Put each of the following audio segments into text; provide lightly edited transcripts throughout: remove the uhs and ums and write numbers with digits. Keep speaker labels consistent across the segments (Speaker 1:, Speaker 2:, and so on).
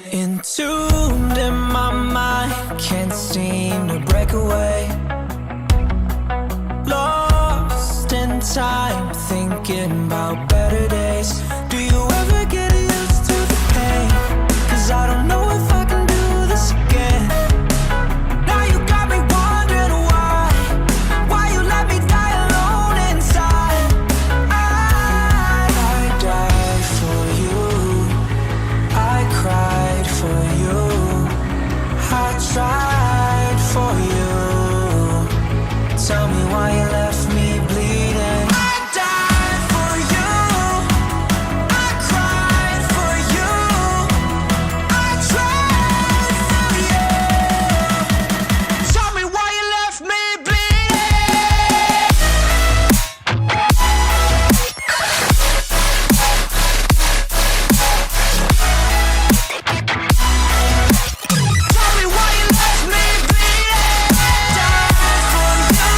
Speaker 1: Entombed in my mind, can't seem to break away. Lost in time, thinking about better days. Do you ever get used to the pain? 'Cause I don't know if I can do this again. Now you got me wondering why you let me die alone inside. I died for you, I cried for you, I tried for you. Tell me why you left me bleeding. I died for you, I cried for you, I tried for you. Tell me why you left me bleeding. Tell me why you left me bleeding. Died for you,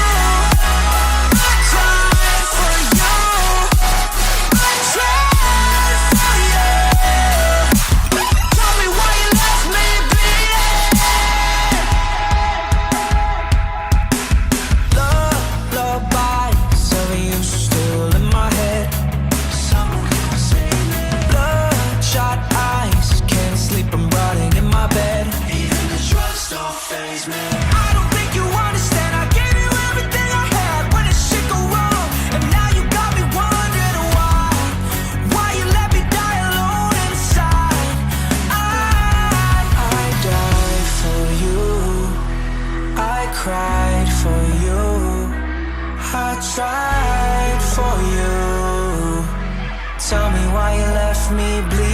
Speaker 1: I cried for you, I tried for you. Tell me why you left me bleeding. Lullabies of you still in my head. Bloodshot eyes, can't sleep, I'm rotting in my bed. Even the drugs don't faze me. I don't think you understand, I gave you everything I had when it shit go wrong. And now you got me wondering why you let me die alone inside. I died for you, I cried for you, I tried for you. Tell me why you left me bleeding.